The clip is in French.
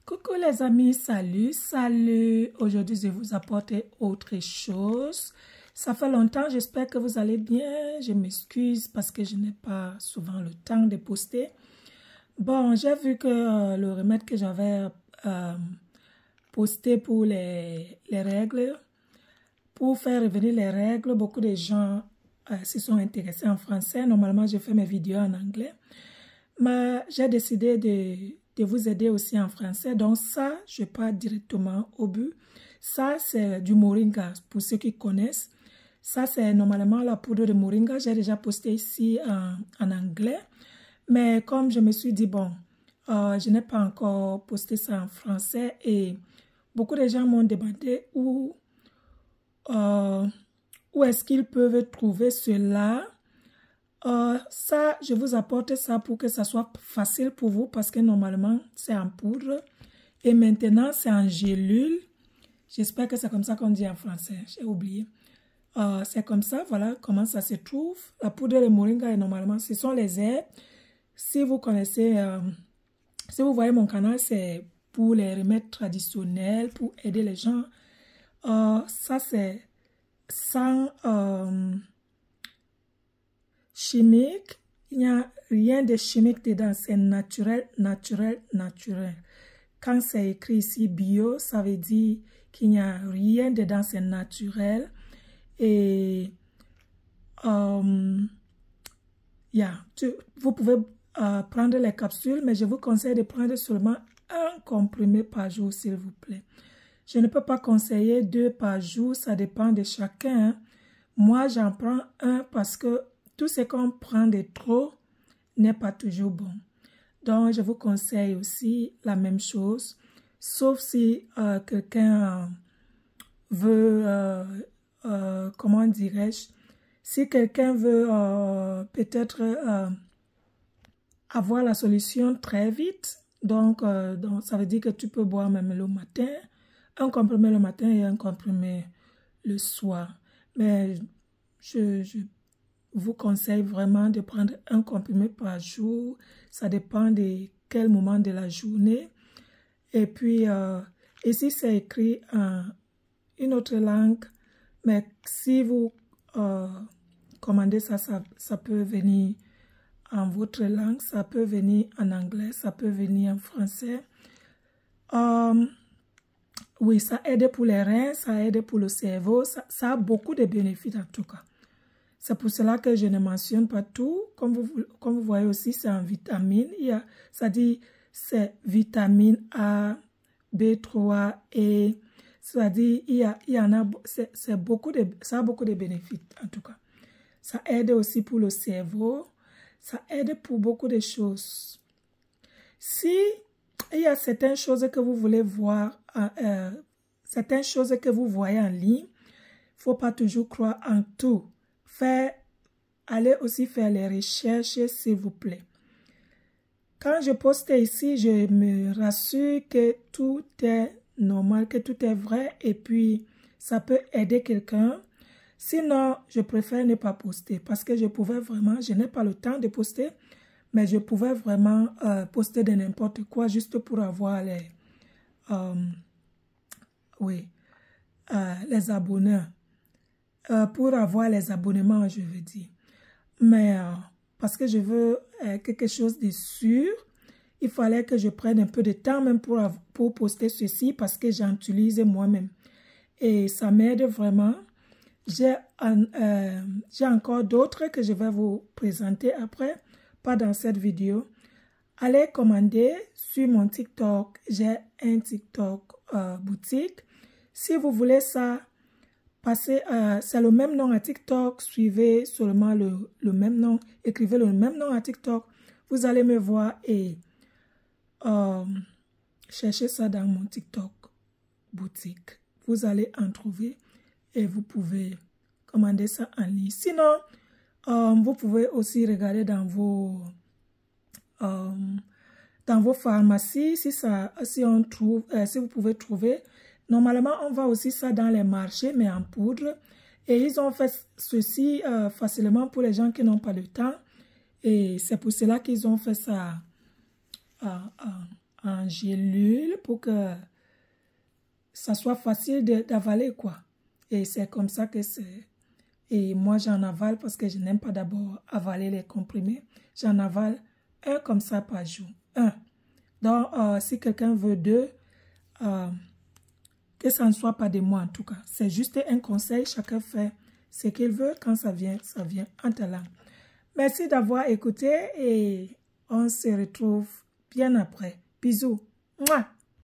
Coucou les amis, salut. Aujourd'hui, je vais vous apporter autre chose. Ça fait longtemps, j'espère que vous allez bien. Je m'excuse parce que je n'ai pas souvent le temps de poster. Bon, j'ai vu que le remède que j'avais posté pour les règles, pour faire revenir les règles, beaucoup de gens se sont intéressés en français. Normalement, je fais mes vidéos en anglais. Mais j'ai décidé de vous aider aussi en français. Donc ça, je pars directement au but. Ça, c'est du moringa, pour ceux qui connaissent. Ça, c'est normalement la poudre de moringa. J'ai déjà posté ici en anglais. Mais comme je me suis dit, bon, je n'ai pas encore posté ça en français. Et beaucoup de gens m'ont demandé où est-ce qu'ils peuvent trouver cela. Ça, je vous apporte ça pour que ça soit facile pour vous parce que normalement, c'est en poudre. Et maintenant, c'est en gélule. J'espère que c'est comme ça qu'on dit en français. J'ai oublié. C'est comme ça, voilà comment ça se trouve. La poudre de moringa, et normalement, ce sont les herbes. Si vous connaissez, si vous voyez mon canal, c'est pour les remèdes traditionnels, pour aider les gens. Ça, c'est sans chimique. Il n'y a rien de chimique dedans. C'est naturel. Quand c'est écrit ici bio, ça veut dire qu'il n'y a rien dedans. C'est naturel. Et vous pouvez prendre les capsules, mais je vous conseille de prendre seulement un comprimé par jour, s'il vous plaît. Je ne peux pas conseiller 2 par jour, ça dépend de chacun. Hein. Moi, j'en prends un parce que tout ce qu'on prend de trop n'est pas toujours bon. Donc, je vous conseille aussi la même chose, sauf si quelqu'un veut, comment dirais-je, si quelqu'un veut peut-être avoir la solution très vite, donc ça veut dire que tu peux boire même le matin, un comprimé le matin et un comprimé le soir. Mais je vous conseille vraiment de prendre un comprimé par jour. Ça dépend de quel moment de la journée. Et puis, ici, c'est écrit en une autre langue. Mais si vous commandez ça, ça peut venir en votre langue. Ça peut venir en anglais. Ça peut venir en français. Oui, ça aide pour les reins. Ça aide pour le cerveau. Ça a beaucoup de bénéfices en tout cas. C'est pour cela que je ne mentionne pas tout. Comme vous voyez aussi, c'est en vitamine. Ça dit c'est vitamine A, B3 et ça dit il y en a, ça a beaucoup de bénéfices en tout cas. Ça aide aussi pour le cerveau. Ça aide pour beaucoup de choses. Si il y a certaines choses que vous voulez voir, certaines choses que vous voyez en ligne, il ne faut pas toujours croire en tout. Allez aussi faire les recherches, s'il vous plaît. Quand je poste ici, je me rassure que tout est normal, que tout est vrai et puis ça peut aider quelqu'un. Sinon, je préfère ne pas poster parce que je n'ai pas le temps de poster, mais je pouvais vraiment poster de n'importe quoi juste pour avoir les abonnés. Pour avoir les abonnements, je veux dire. Mais parce que je veux quelque chose de sûr, il fallait que je prenne un peu de temps même pour poster ceci parce que j'en utilise moi-même. Et ça m'aide vraiment. J'ai encore d'autres que je vais vous présenter après, pas dans cette vidéo. Allez commander sur mon TikTok. J'ai un TikTok boutique. Si vous voulez ça, c'est le même nom à TikTok, suivez seulement le même nom, écrivez le même nom à TikTok, vous allez me voir et cherchez ça dans mon TikTok boutique. Vous allez en trouver et vous pouvez commander ça en ligne. Sinon, vous pouvez aussi regarder dans vos pharmacies si vous pouvez trouver. Normalement, on voit aussi ça dans les marchés, mais en poudre. Et ils ont fait ceci facilement pour les gens qui n'ont pas le temps. Et c'est pour cela qu'ils ont fait ça en gélule pour que ça soit facile d'avaler, quoi. Et c'est comme ça que c'est. Et moi, j'en avale parce que je n'aime pas d'abord avaler les comprimés. J'en avale un comme ça par jour. Un. Donc, si quelqu'un veut deux, que ça ne soit pas de moi en tout cas. C'est juste un conseil. Chacun fait ce qu'il veut. Quand ça vient en talent. Merci d'avoir écouté et on se retrouve bien après. Bisous. Mouah.